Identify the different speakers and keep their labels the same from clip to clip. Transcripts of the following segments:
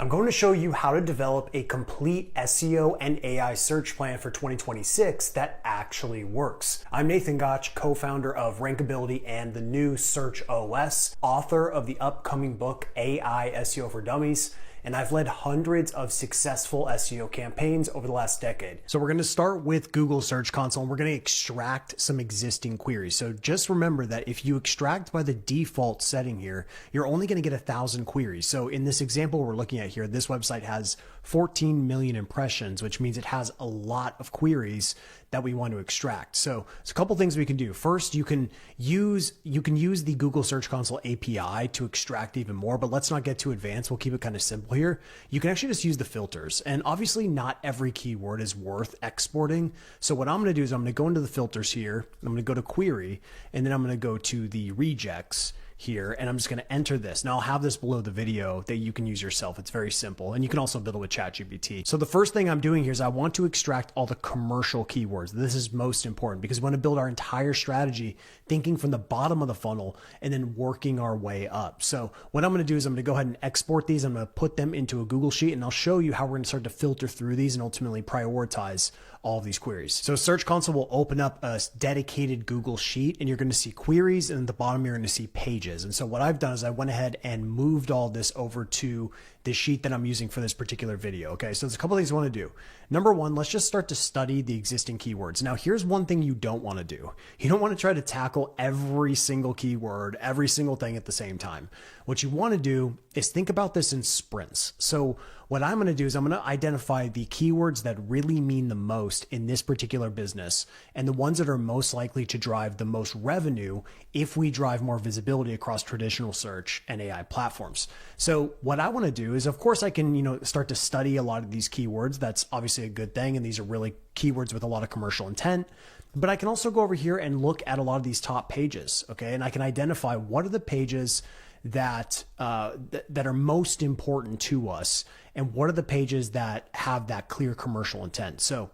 Speaker 1: I'm going to show you how to develop a complete SEO and AI search plan for 2026 that actually works. I'm Nathan Gotch, co-founder of Rankability and the new Search OS, author of the upcoming book AI SEO for Dummies, and I've led hundreds of successful SEO campaigns over the last decade. So we're going to start with Google Search Console and we're going to extract some existing queries. So just remember that if you extract by the default setting here, you're only going to get 1,000 queries. So in this example we're looking at here, this website has 14 million impressions, which means it has a lot of queries that we want to extract. So there's a couple things we can do. First, you can use the Google Search Console API to extract even more, but let's not get too advanced. We'll keep it kind of simple here. You can actually just use the filters, and obviously not every keyword is worth exporting. So what I'm going to do is I'm going to go into the filters here. I'm going to go to query, and then I'm going to go to the rejects here, and I'm just going to enter this. Now I'll have this below the video that you can use yourself. It's very simple, and you can also build it with ChatGPT. So the first thing I'm doing here is I want to extract all the commercial keywords. This is most important because we want to build our entire strategy thinking from the bottom of the funnel and then working our way up. So what I'm going to do is I'm going to go ahead and export these. I'm going to put them into a Google Sheet, and I'll show you how we're going to start to filter through these and ultimately prioritize all of these queries. So Search Console will open up a dedicated Google Sheet, and you're going to see queries, and at the bottom you're going to see pages. And so what I've done is I went ahead and moved all this over to the sheet that I'm using for this particular video. Okay, so there's a couple things I want to do. Number one, let's just start to study the existing keywords. Now, here's one thing you don't want to do. You don't want to try to tackle every single keyword, every single thing at the same time. What you want to do is think about this in sprints. So what I'm going to do is I'm going to identify the keywords that really mean the most in this particular business and the ones that are most likely to drive the most revenue if we drive more visibility across traditional search and AI platforms. So what I want to do is, of course, I can, start to study a lot of these keywords. That's obviously a good thing. And these are really keywords with a lot of commercial intent. But I can also go over here and look at a lot of these top pages. Okay. And I can identify what are the pages that are most important to us, and what are the pages that have that clear commercial intent. So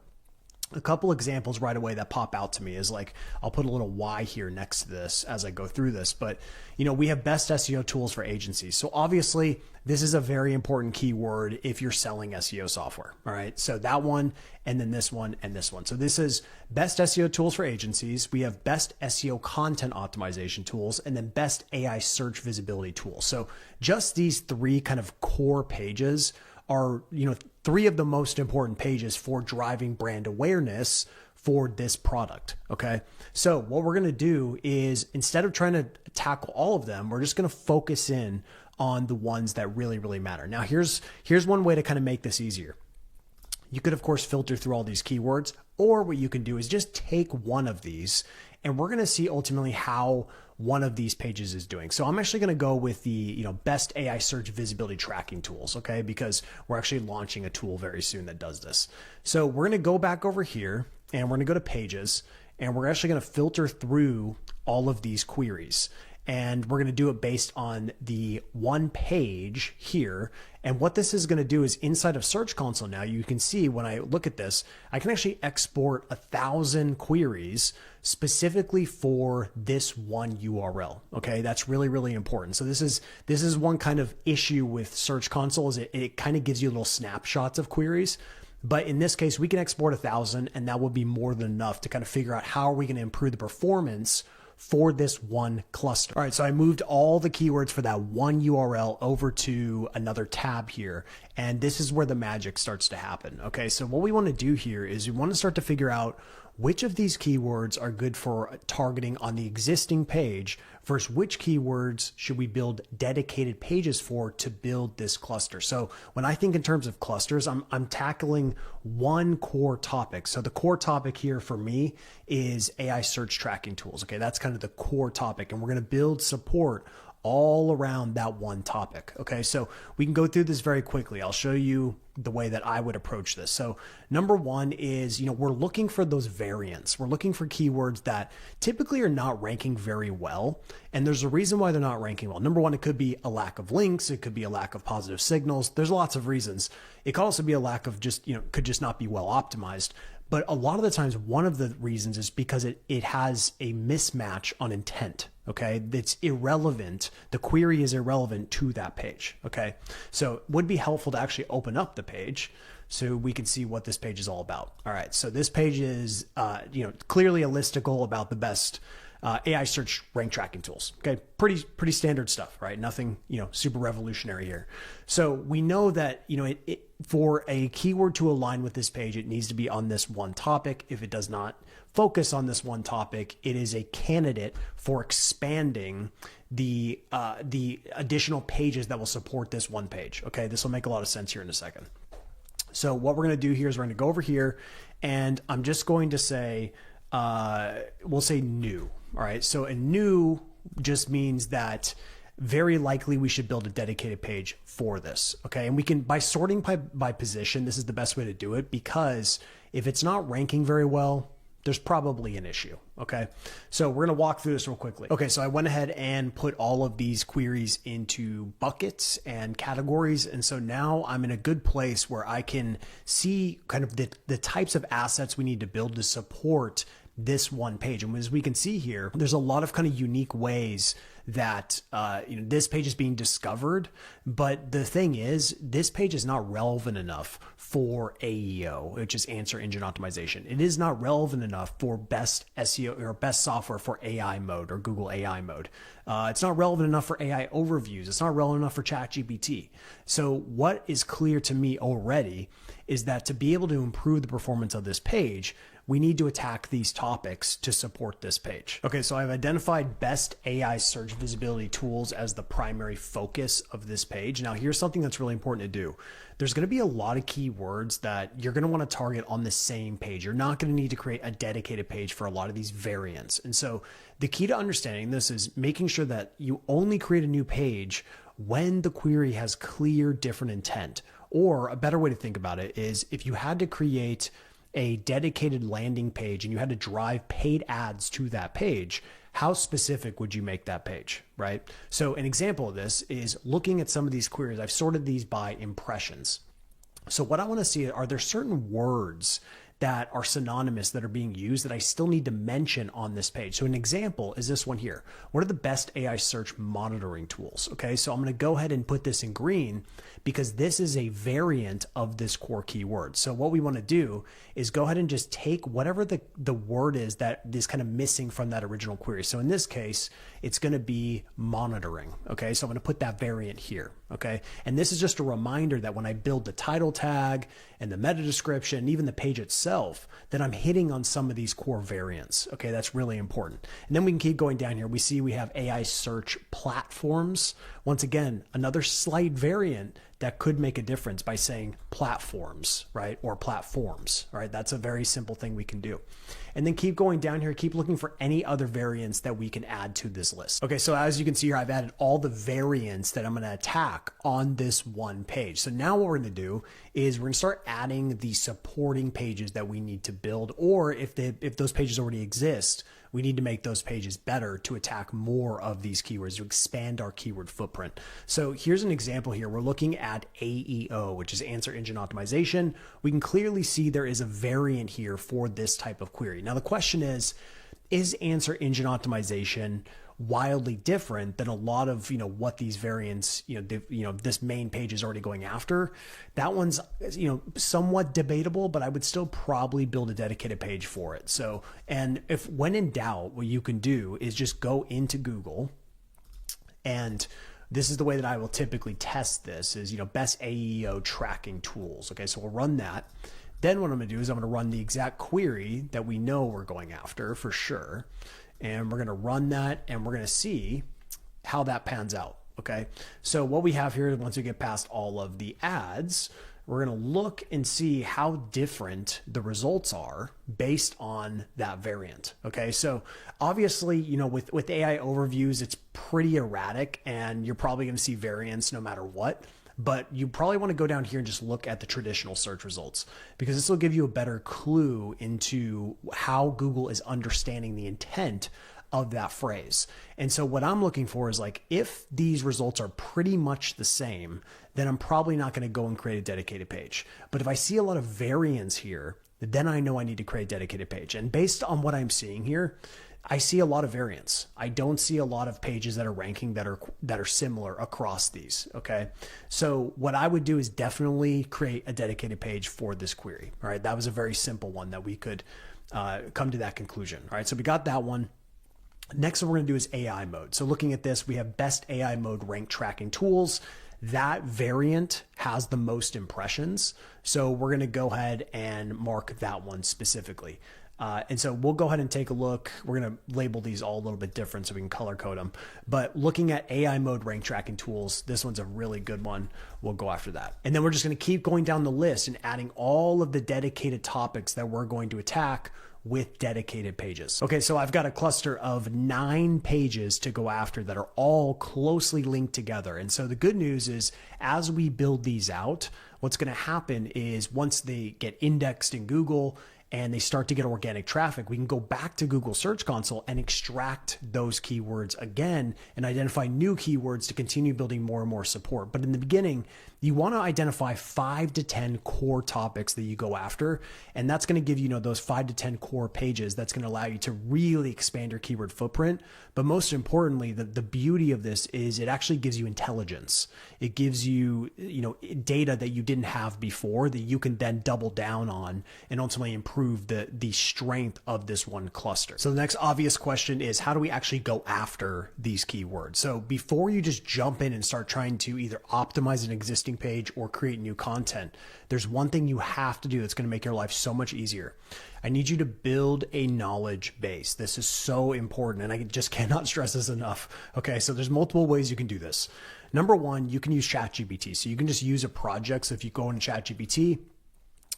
Speaker 1: a couple examples right away that pop out to me is like, I'll put a little Y here next to this as I go through this, but we have best SEO tools for agencies. So obviously this is a very important keyword if you're selling SEO software. All right. So that one, and then this one and this one. So this is best SEO tools for agencies. We have best SEO content optimization tools, and then best AI search visibility tools. So just these three kind of core pages are, three of the most important pages for driving brand awareness for this product. Okay. So what we're going to do is, instead of trying to tackle all of them, we're just going to focus in on the ones that really, really matter. Now here's one way to kind of make this easier. You could, of course, filter through all these keywords, or what you can do is just take one of these, and we're going to see ultimately how one of these pages is doing. So I'm actually going to go with the best AI search visibility tracking tools, okay? Because we're actually launching a tool very soon that does this. So we're going to go back over here, and we're going to go to pages, and we're actually going to filter through all of these queries. And we're going to do it based on the one page here. And what this is going to do is, inside of Search Console now, you can see when I look at this, I can actually export 1,000 queries specifically for this one URL. Okay, that's really, really important. So this is one kind of issue with Search Console, is it kind of gives you little snapshots of queries. But in this case, we can export 1,000, and that would be more than enough to kind of figure out how are we going to improve the performance for this one cluster. All right, so I moved all the keywords for that one URL over to another tab here, and this is where the magic starts to happen. Okay, so what we want to do here is we want to start to figure out which of these keywords are good for targeting on the existing page versus which keywords should we build dedicated pages for to build this cluster. So when I think in terms of clusters, I'm tackling one core topic. So the core topic here for me is AI search tracking tools. Okay, that's kind of the core topic, and we're going to build support all around that one topic. Okay, so we can go through this very quickly. I'll show you the way that I would approach this. So number one is, we're looking for those variants. We're looking for keywords that typically are not ranking very well. And there's a reason why they're not ranking well. Number one, it could be a lack of links. It could be a lack of positive signals. There's lots of reasons. It could also be a lack of could just not be well optimized. But a lot of the times, one of the reasons is because it has a mismatch on intent. Okay, it's irrelevant. The query is irrelevant to that page. Okay, so it would be helpful to actually open up the page so we can see what this page is all about. All right, so this page is clearly a listicle about the best AI search rank tracking tools. Okay, pretty standard stuff, right? Nothing super revolutionary here. So we know that for a keyword to align with this page, it needs to be on this one topic. If it does not focus on this one topic, it is a candidate for expanding the additional pages that will support this one page. Okay, this will make a lot of sense here in a second. So what we're going to do here is we're going to go over here, and I'm just going to say, we'll say new. All right, so a new just means that very likely we should build a dedicated page for this. Okay, and we can, by sorting by position, this is the best way to do it, because if it's not ranking very well, there's probably an issue. Okay, so we're going to walk through this real quickly. Okay, so I went ahead and put all of these queries into buckets and categories, and so now I'm in a good place where I can see kind of the types of assets we need to build to support this one page. And as we can see here, there's a lot of kind of unique ways that this page is being discovered. But the thing is, this page is not relevant enough for AEO, which is answer engine optimization. It is not relevant enough for best SEO or best software for AI mode or Google AI mode. It's not relevant enough for AI overviews. It's not relevant enough for ChatGPT. So what is clear to me already is that to be able to improve the performance of this page, we need to attack these topics to support this page. Okay, so I've identified best AI search visibility tools as the primary focus of this page. Now, here's something that's really important to do. There's going to be a lot of keywords that you're going to want to target on the same page. You're not going to need to create a dedicated page for a lot of these variants. And so the key to understanding this is making sure that you only create a new page when the query has clear different intent. Or a better way to think about it is if you had to create a dedicated landing page and you had to drive paid ads to that page, how specific would you make that page, right? So an example of this is looking at some of these queries. I've sorted these by impressions. So what I want to see, are there certain words that are synonymous that are being used that I still need to mention on this page? So an example is this one here. What are the best AI search monitoring tools? Okay, so I'm going to go ahead and put this in green because this is a variant of this core keyword. So what we want to do is go ahead and just take whatever the word is that is kind of missing from that original query. So in this case, it's going to be monitoring. Okay, so I'm going to put that variant here. Okay, and this is just a reminder that when I build the title tag and the meta description, and even the page itself, that I'm hitting on some of these core variants. Okay, that's really important. And then we can keep going down here. We see we have AI search platforms. Once again, another slight variant that could make a difference by saying platforms, right? Or platforms, right? That's a very simple thing we can do. And then keep going down here, keep looking for any other variants that we can add to this list. Okay, so as you can see here, I've added all the variants that I'm gonna attack on this one page. So now what we're gonna do is we're gonna start adding the supporting pages that we need to build, or if those pages already exist, we need to make those pages better to attack more of these keywords, to expand our keyword footprint. So here's an example here. We're looking at AEO, which is answer engine optimization. We can clearly see there is a variant here for this type of query. Now the question is answer engine optimization wildly different than a lot of what these variants this main page is already going after? That one's somewhat debatable, but I would still probably build a dedicated page for it. So, and if when in doubt, what you can do is just go into Google, and this is the way that I will typically test this is best AEO tracking tools. Okay, so we'll run that. Then what I'm gonna do is I'm gonna run the exact query that we know we're going after for sure. And we're going to run that and we're going to see how that pans out. Okay, so what we have here is once we get past all of the ads, we're going to look and see how different the results are based on that variant. Okay, so obviously, with AI overviews, it's pretty erratic and you're probably going to see variants no matter what. But you probably want to go down here and just look at the traditional search results, because this will give you a better clue into how Google is understanding the intent of that phrase. And so what I'm looking for is like, if these results are pretty much the same, then I'm probably not going to go and create a dedicated page. But if I see a lot of variance here, then I know I need to create a dedicated page. And based on what I'm seeing here, I see a lot of variance. I don't see a lot of pages that are ranking that are similar across these. Okay. So what I would do is definitely create a dedicated page for this query. All right. That was a very simple one that we could come to that conclusion. All right. So we got that one. Next, what we're going to do is AI mode. So looking at this, we have best AI mode rank tracking tools. That variant has the most impressions. So we're going to go ahead and mark that one specifically. And so we'll go ahead and take a look. We're going to label these all a little bit different so we can color code them. But looking at AI mode rank tracking tools, this one's a really good one. We'll go after that. And then we're just going to keep going down the list and adding all of the dedicated topics that we're going to attack with dedicated pages. Okay, so I've got a cluster of 9 pages to go after that are all closely linked together. And so the good news is as we build these out, what's going to happen is once they get indexed in Google and they start to get organic traffic, we can go back to Google Search Console and extract those keywords again and identify new keywords to continue building more and more support. But in the beginning, you want to identify 5 to 10 core topics that you go after. And that's going to give you, those 5 to 10 core pages. That's going to allow you to really expand your keyword footprint. But most importantly, the beauty of this is it actually gives you intelligence. It gives you, data that you didn't have before that you can then double down on and ultimately improve the strength of this one cluster. So the next obvious question is, how do we actually go after these keywords? So before you just jump in and start trying to either optimize an existing page or create new content, there's one thing you have to do that's going to make your life so much easier. I need you to build a knowledge base. This is so important, and I just cannot stress this enough. Okay, so there's multiple ways you can do this. Number one, you can use ChatGPT. So you can just use a project. So if you go into ChatGPT,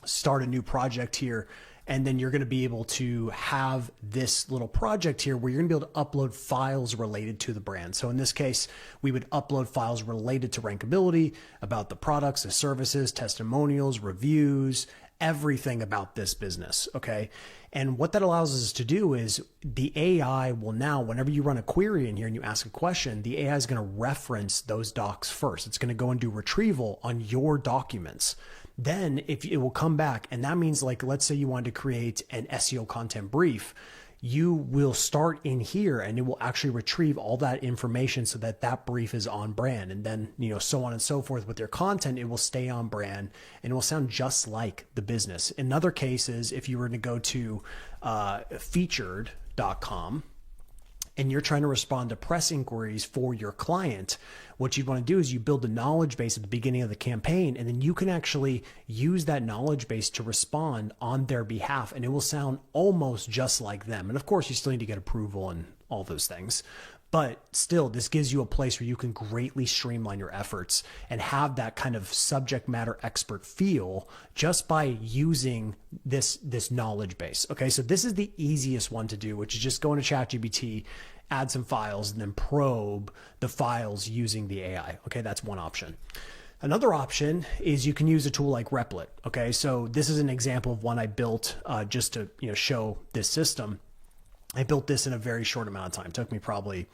Speaker 1: start a new project here, and then you're going to be able to have this little project here where you're going to be able to upload files related to the brand. So in this case, we would upload files related to rankability, about the products, the services, testimonials, reviews, everything about this business. Okay. And what that allows us to do is the AI will now, whenever you run a query in here and you ask a question, the AI is going to reference those docs first. It's going to go and do retrieval on your documents. Then if it will come back, and that means, like, let's say you wanted to create an SEO content brief, you will start in here and it will actually retrieve all that information so that that brief is on brand. And then, so on and so forth with your content, it will stay on brand and it will sound just like the business. In other cases, if you were to go to featured.com, and you're trying to respond to press inquiries for your client, what you'd want to do is you build a knowledge base at the beginning of the campaign, and then you can actually use that knowledge base to respond on their behalf, and it will sound almost just like them. And of course, you still need to get approval and all those things. But still, this gives you a place where you can greatly streamline your efforts and have that kind of subject matter expert feel just by using this knowledge base. Okay, so this is the easiest one to do, which is just go into ChatGPT, add some files, and then probe the files using the AI. Okay, that's one option. Another option is you can use a tool like Replit. Okay, so this is an example of one I built just to show this system. I built this in a very short amount of time. It took me probably,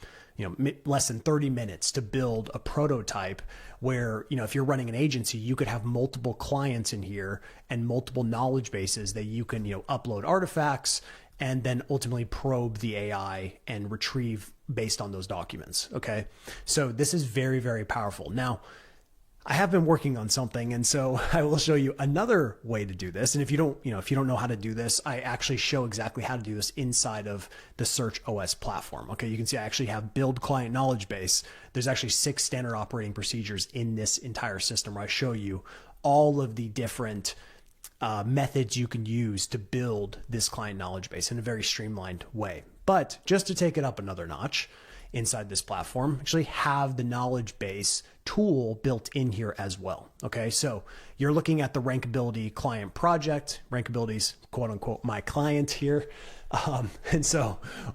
Speaker 1: less than 30 minutes to build a prototype where, if you're running an agency, you could have multiple clients in here and multiple knowledge bases that you can, upload artifacts and then ultimately probe the AI and retrieve based on those documents. Okay. So this is very, very powerful. Now, I have been working on something, and so I will show you another way to do this. And if you don't know how to do this, I actually show exactly how to do this inside of the Search OS platform. Okay, you can see I actually have build client knowledge base. There's actually 6 standard operating procedures in this entire system where I show you all of the different methods you can use to build this client knowledge base in a very streamlined way. But just to take it up another notch, inside this platform, actually have the knowledge base tool built in here as well. Okay, so you're looking at the Rankability client project. Rankability's quote unquote my client here. But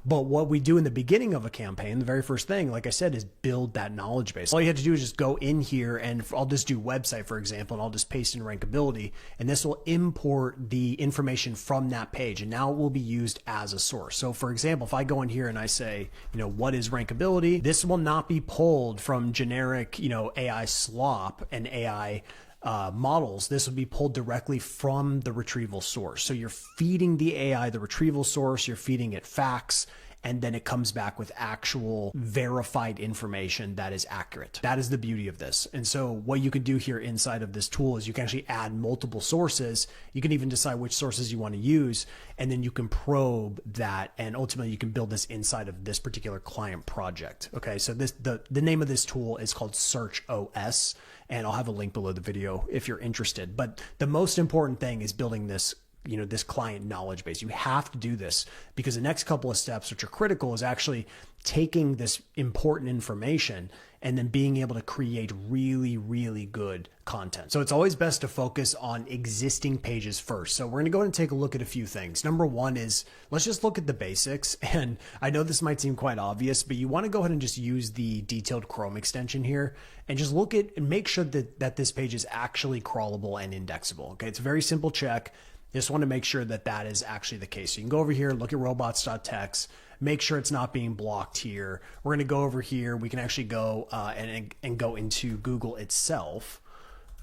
Speaker 1: what we do in the beginning of a campaign, the very first thing, like I said, is build that knowledge base. All you have to do is just go in here, and I'll just do website, for example, and I'll just paste in Rankability, and this will import the information from that page, and now it will be used as a source. So for example, if I go in here and I say, what is Rankability? This will not be pulled from generic, AI slop and AI models, this would be pulled directly from the retrieval source. So you're feeding the AI the retrieval source, you're feeding it facts, and then it comes back with actual verified information that is accurate. That is the beauty of this. And so what you can do here inside of this tool is you can actually add multiple sources. You can even decide which sources you want to use, and then you can probe that, and ultimately you can build this inside of this particular client project. Okay, so the name of this tool is called Search OS, and I'll have a link below the video if you're interested. But the most important thing is building this this client knowledge base. You have to do this because the next couple of steps, which are critical, is actually taking this important information and then being able to create really, really good content. So it's always best to focus on existing pages first. So we're going to go ahead and take a look at a few things. Number one is, let's just look at the basics. And I know this might seem quite obvious, but you want to go ahead and just use the detailed Chrome extension here and just look at and make sure that this page is actually crawlable and indexable. Okay, it's a very simple check. Just want to make sure that that is actually the case. So you can go over here, look at robots.txt, make sure it's not being blocked here. We're going to go over here. We can actually go and go into Google itself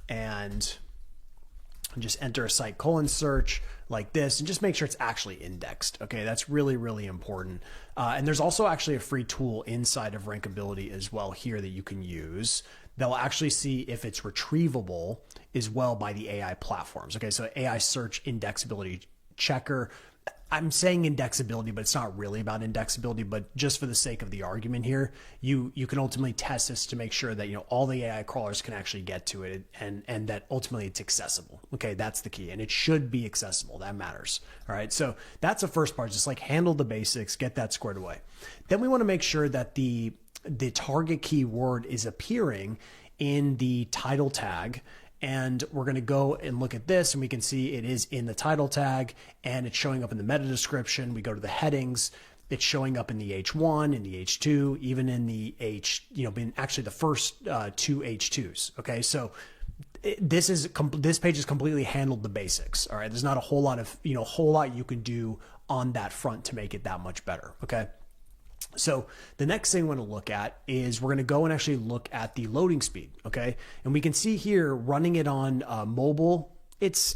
Speaker 1: and just enter a site :search like this and just make sure it's actually indexed. Okay, that's really, really important. And there's also actually a free tool inside of Rankability as well here that you can use. They'll actually see if it's retrievable as well by the AI platforms. Okay, so AI search indexability checker. I'm saying indexability, but it's not really about indexability, but just for the sake of the argument here, you can ultimately test this to make sure that all the AI crawlers can actually get to it and that ultimately it's accessible. Okay, that's the key. And it should be accessible. That matters. All right. So that's the first part, just like handle the basics, get that squared away. Then we want to make sure that the target keyword is appearing in the title tag. And we're going to go and look at this and we can see it is in the title tag and it's showing up in the meta description. We go to the headings. It's showing up in the H1, in the H2, even in the in actually the first two H2s. Okay. So this page has completely handled the basics. All right. There's not a whole lot of, whole lot you can do on that front to make it that much better. Okay. So the next thing we're going to look at is we're going to go and actually look at the loading speed. Okay. And we can see here running it on mobile. It's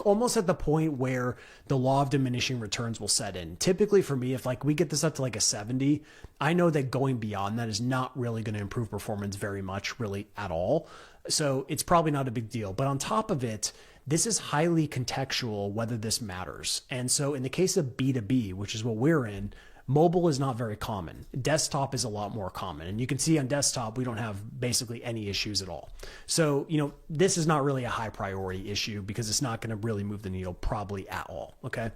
Speaker 1: almost at the point where the law of diminishing returns will set in. Typically for me, if we get this up to a 70, I know that going beyond that is not really going to improve performance very much, really at all. So it's probably not a big deal. But on top of it, this is highly contextual whether this matters. And so in the case of B2B, which is what we're in, mobile is not very common. Desktop is a lot more common. And you can see on desktop, we don't have basically any issues at all. So, this is not really a high priority issue because it's not going to really move the needle probably at all. Okay.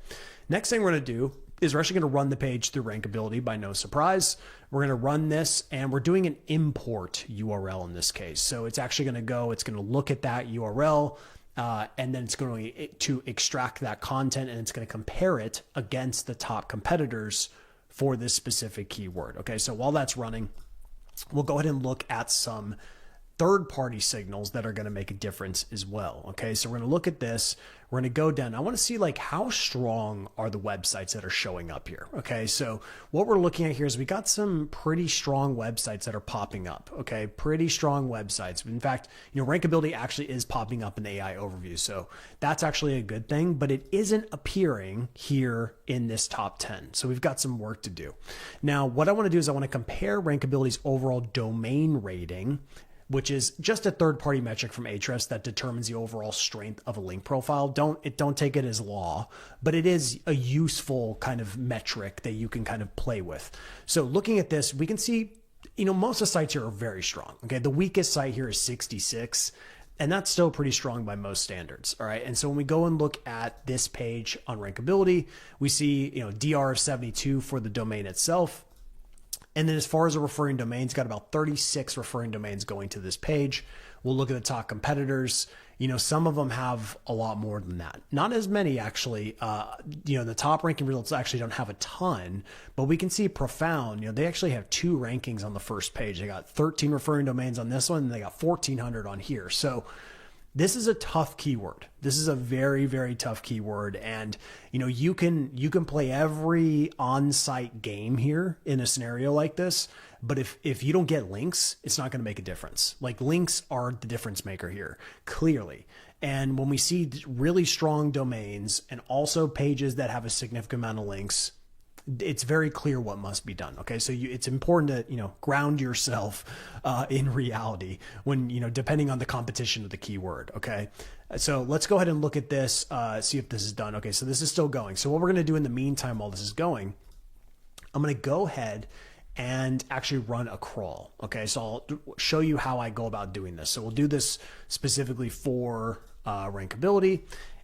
Speaker 1: Next thing we're going to do is we're actually going to run the page through Rankability by no surprise. We're going to run this and we're doing an import URL in this case. So it's actually going to look at that URL. And then it's going to extract that content and it's going to compare it against the top competitors for this specific keyword. Okay, so while that's running, we'll go ahead and look at some third-party signals that are going to make a difference as well. Okay, so we're going to look at this. We're going to go down. I want to see how strong are the websites that are showing up here. Okay, so what we're looking at here is we got some pretty strong websites that are popping up. Okay, pretty strong websites. In fact, Rankability actually is popping up in the AI overview. So that's actually a good thing, but it isn't appearing here in this top 10. So we've got some work to do. Now, what I want to do is I want to compare Rankability's overall domain rating, which is just a third-party metric from Ahrefs that determines the overall strength of a link profile. Don't take it as law, but it is a useful kind of metric that you can kind of play with. So looking at this, we can see, most of the sites here are very strong. Okay, the weakest site here is 66, and that's still pretty strong by most standards. All right, and so when we go and look at this page on Rankability, we see DR of 72 for the domain itself. And then as far as the referring domains, got about 36 referring domains going to this page. We'll look at the top competitors. Some of them have a lot more than that. Not as many, actually. The top ranking results actually don't have a ton, but we can see Profound, they actually have 2 rankings on the first page. They got 13 referring domains on this one, and they got 1,400 on here. So this is a tough keyword. This is a very, very tough keyword. And, you can play every on-site game here in a scenario like this. But if you don't get links, it's not going to make a difference. Like, links are the difference maker here, clearly. And when we see really strong domains and also pages that have a significant amount of links, it's very clear what must be done. Okay. So it's important to, ground yourself in reality when, depending on the competition of the keyword. Okay. So let's go ahead and look at this, see if this is done. Okay. So this is still going. So what we're going to do in the meantime, while this is going, I'm going to go ahead and actually run a crawl. Okay. So I'll show you how I go about doing this. So we'll do this specifically for rankability.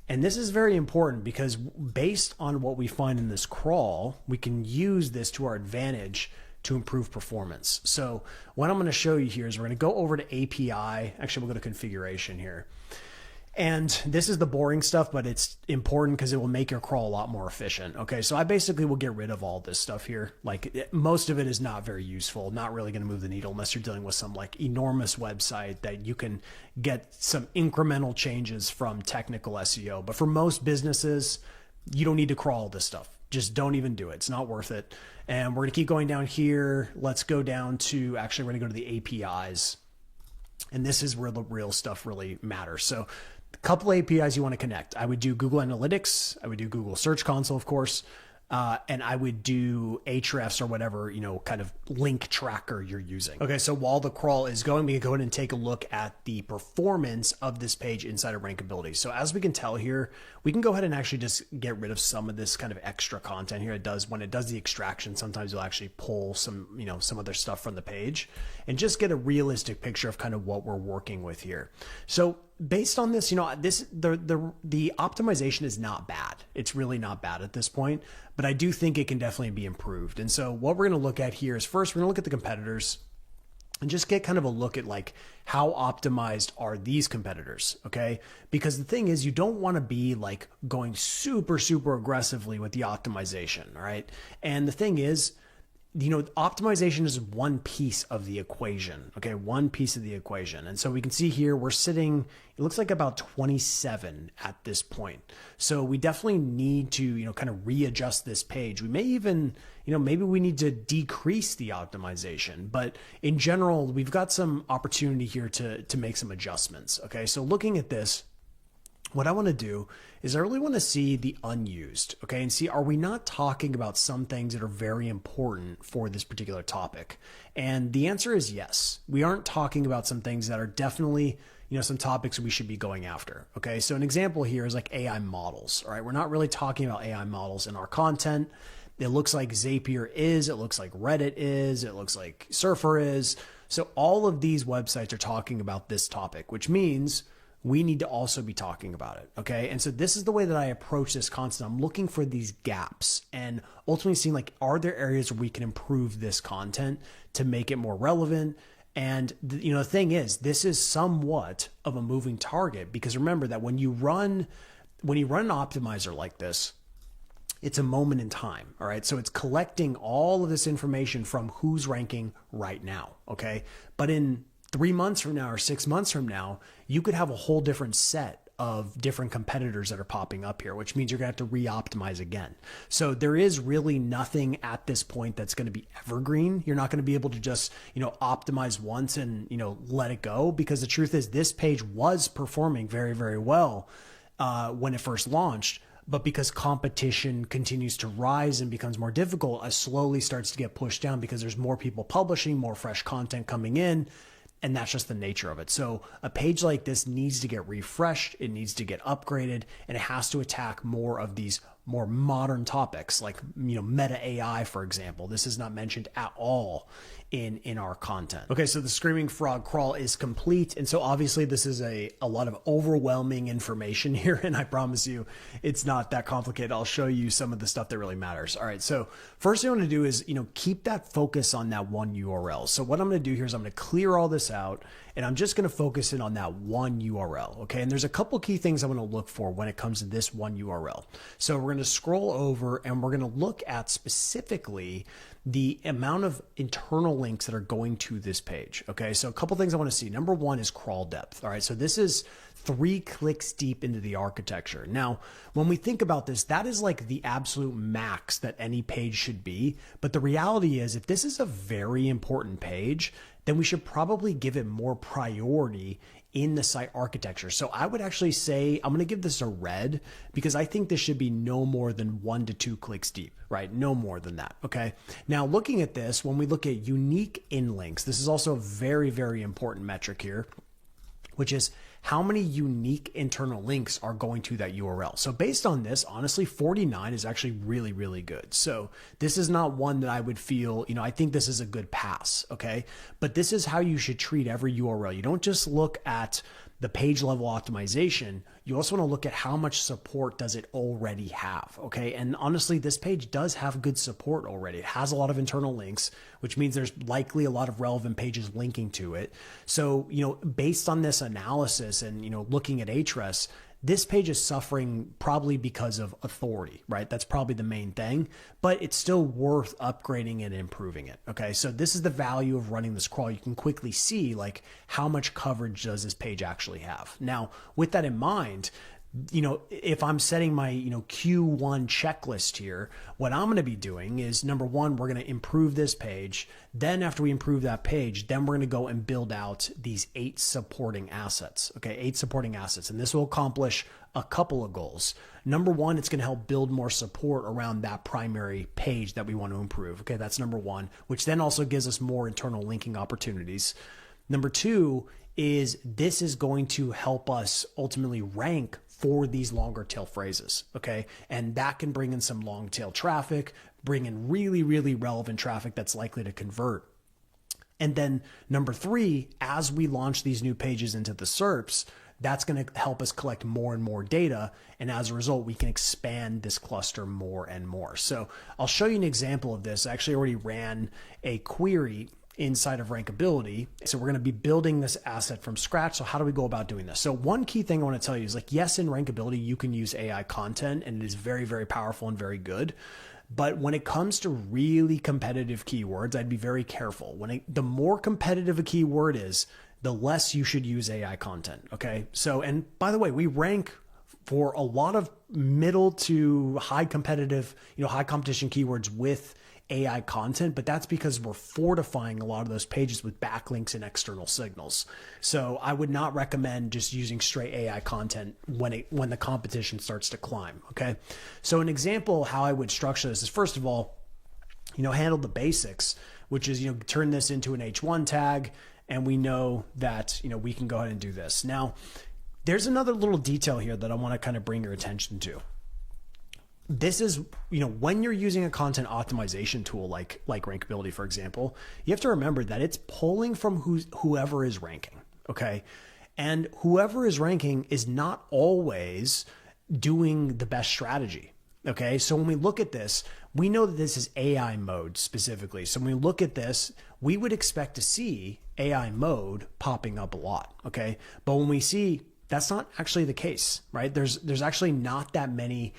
Speaker 1: And this is very important because based on what we find in this crawl, we can use this to our advantage to improve performance. So what I'm going to show you here is we're going to go over to API. Actually, we'll go to configuration here. And this is the boring stuff, but it's important because it will make your crawl a lot more efficient. Okay, so I basically will get rid of all this stuff here. Like, most of it is not very useful, not really going to move the needle unless you're dealing with some like enormous website that you can get some incremental changes from technical SEO. But for most businesses, you don't need to crawl all this stuff. Just don't even do it. It's not worth it. And we're going to keep going down here. Let's go down to, actually, we're going to go to the APIs. And this is where the real stuff really matters. So a couple APIs you want to connect. I would do Google Analytics. I would do Google Search Console, of course. And I would do Ahrefs or whatever, kind of link tracker you're using. Okay, so while the crawl is going, we can go ahead and take a look at the performance of this page inside of Rankability. So as we can tell here, we can go ahead and actually just get rid of some of this kind of extra content here. When it does the extraction, sometimes you'll actually pull some, some other stuff from the page and just get a realistic picture of kind of what we're working with here. So based on this, the optimization is not bad. It's really not bad at this point, but I do think it can definitely be improved. And so what we're going to look at here is, first, we're going to look at the competitors and just get kind of a look at like how optimized are these competitors. Okay. Because the thing is, you don't want to be like going super, super aggressively with the optimization. All right. And the thing is, optimization is one piece of the equation. Okay. One piece of the equation. And so we can see here, we're sitting, it looks like about 27 at this point. So we definitely need to, kind of readjust this page. We may even, maybe we need to decrease the optimization, but in general, we've got some opportunity here to make some adjustments. Okay. So looking at this, what I want to do is I really want to see the unused, okay, and see, are we not talking about some things that are very important for this particular topic? And the answer is yes. We aren't talking about some things that are definitely, some topics we should be going after, okay? So an example here is like AI models, all right? We're not really talking about AI models in our content. It looks like Zapier is, it looks like Reddit is, it looks like Surfer is. So all of these websites are talking about this topic, which means we need to also be talking about it. Okay. And so this is the way that I approach this content. I'm looking for these gaps and ultimately seeing like, are there areas where we can improve this content to make it more relevant? And the thing is, this is somewhat of a moving target, because remember that when you run an optimizer like this, it's a moment in time. All right. So it's collecting all of this information from who's ranking right now. Okay. But in 3 months from now or 6 months from now, you could have a whole different set of different competitors that are popping up here, which means you're going to have to re-optimize again. So there is really nothing at this point that's going to be evergreen. You're not going to be able to just, optimize once and, let it go, because the truth is this page was performing very, very well when it first launched. But because competition continues to rise and becomes more difficult, it slowly starts to get pushed down because there's more people publishing, more fresh content coming in. And that's just the nature of it. So a page like this needs to get refreshed. It needs to get upgraded, and it has to attack more of these more modern topics like, meta AI, for example. This is not mentioned at all in our content. Okay, so the Screaming Frog crawl is complete. And so obviously this is a lot of overwhelming information here. And I promise you it's not that complicated. I'll show you some of the stuff that really matters. All right, so first thing I want to do is, keep that focus on that one URL. So what I'm going to do here is I'm going to clear all this out, and I'm just going to focus in on that one URL. Okay, and there's a couple key things I want to look for when it comes to this one URL. So we're going to scroll over and we're going to look at specifically the amount of internal links that are going to this page. Okay, so a couple things I want to see. Number one is crawl depth. All right, so this is 3 clicks deep into the architecture. Now, when we think about this, that is like the absolute max that any page should be. But the reality is, if this is a very important page, then we should probably give it more priority in the site architecture. So I would actually say I'm going to give this a red because I think this should be no more than 1 to 2 clicks deep, right? No more than that. Okay. Now looking at this, when we look at unique inlinks, this is also a very, very important metric here, which is how many unique internal links are going to that URL. So based on this, honestly, 49 is actually really, really good. So this is not one that I would feel, I think this is a good pass, okay? But this is how you should treat every URL. You don't just look at the page level optimization, you also want to look at how much support does it already have, okay? And honestly, this page does have good support already. It has a lot of internal links, which means there's likely a lot of relevant pages linking to it. So, based on this analysis and, looking at Ahrefs, this page is suffering probably because of authority, right? That's probably the main thing, but it's still worth upgrading and improving it. Okay. So this is the value of running this crawl. You can quickly see like how much coverage does this page actually have. Now, with that in mind, if I'm setting my, Q1 checklist here, what I'm going to be doing is number one, we're going to improve this page. Then after we improve that page, then we're going to go and build out these 8 supporting assets. Okay. 8 supporting assets. And this will accomplish a couple of goals. Number one, it's going to help build more support around that primary page that we want to improve. Okay. That's number one, which then also gives us more internal linking opportunities. Number two is this is going to help us ultimately rank for these longer tail phrases, okay? And that can bring in some long tail traffic, bring in really, really relevant traffic that's likely to convert. And then number 3, as we launch these new pages into the SERPs, that's going to help us collect more and more data. And as a result, we can expand this cluster more and more. So I'll show you an example of this. I actually already ran a query inside of Rankability. So we're going to be building this asset from scratch. So how do we go about doing this? So one key thing I want to tell you is like, yes, in Rankability, you can use AI content and it is very, very powerful and very good. But when it comes to really competitive keywords, I'd be very careful. The more competitive a keyword is, the less you should use AI content. Okay. So, and by the way, we rank for a lot of middle to high competitive, high competition keywords with AI content, but that's because we're fortifying a lot of those pages with backlinks and external signals. So I would not recommend just using straight AI content when the competition starts to climb. Okay. So an example how I would structure this is, first of all, handle the basics, which is, turn this into an H1 tag. And we know that, we can go ahead and do this. Now, there's another little detail here that I want to kind of bring your attention to. This is, when you're using a content optimization tool like Rankability, for example, you have to remember that it's pulling from whoever is ranking, okay? And whoever is ranking is not always doing the best strategy, okay? So when we look at this, we know that this is AI mode specifically. So when we look at this, we would expect to see AI mode popping up a lot, okay? But when we see that's not actually the case, right? There's actually not that many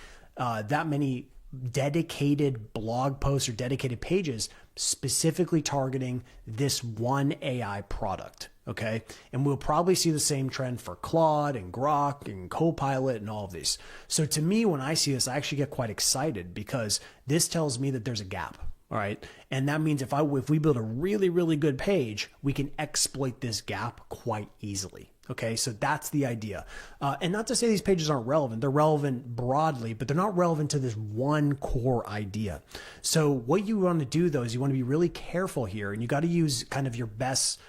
Speaker 1: dedicated blog posts or dedicated pages specifically targeting this one AI product, okay? And we'll probably see the same trend for Claude and Grok and Copilot and all of these. So to me, when I see this, I actually get quite excited because this tells me that there's a gap, all right? And that means if we build a really, really good page, we can exploit this gap quite easily. Okay, so that's the idea. And not to say these pages aren't relevant. They're relevant broadly, but they're not relevant to this one core idea. So what you want to do, though, is you want to be really careful here, and you got to use kind of your best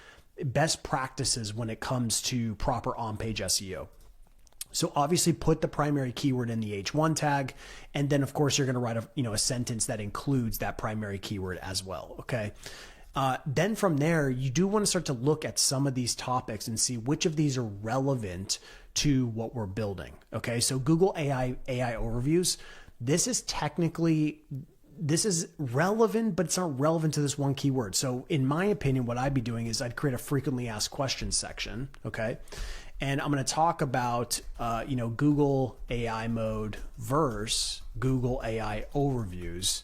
Speaker 1: practices when it comes to proper on-page SEO. So obviously put the primary keyword in the H1 tag. And then, of course, you're going to write a sentence that includes that primary keyword as well, okay? Then from there, you do want to start to look at some of these topics and see which of these are relevant to what we're building. Okay, so Google AI overviews. This is relevant, but it's not relevant to this one keyword. So in my opinion, what I'd be doing is I'd create a frequently asked questions section. Okay. And I'm going to talk about, Google AI mode versus Google AI overviews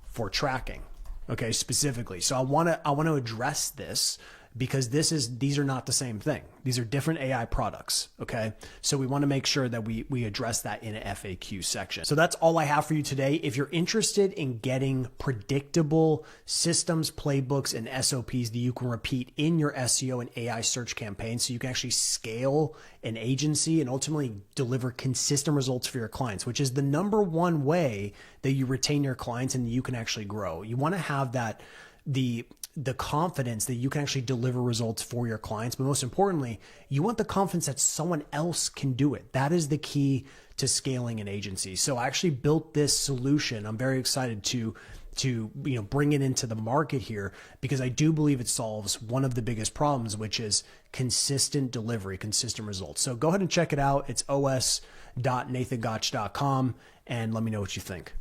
Speaker 1: for tracking. okay, specifically. So I want to address this because these are not the same thing. These are different AI products, okay? So we want to make sure that we address that in an FAQ section. So that's all I have for you today. If you're interested in getting predictable systems, playbooks, and SOPs that you can repeat in your SEO and AI search campaign so you can actually scale an agency and ultimately deliver consistent results for your clients, which is the number one way that you retain your clients and you can actually grow. You want to have that, the confidence that you can actually deliver results for your clients. But most importantly, you want the confidence that someone else can do it. That is the key to scaling an agency. So I actually built this solution. I'm very excited to bring it into the market here because I do believe it solves one of the biggest problems, which is consistent delivery, consistent results. So go ahead and check it out. It's os.nathangotch.com and let me know what you think.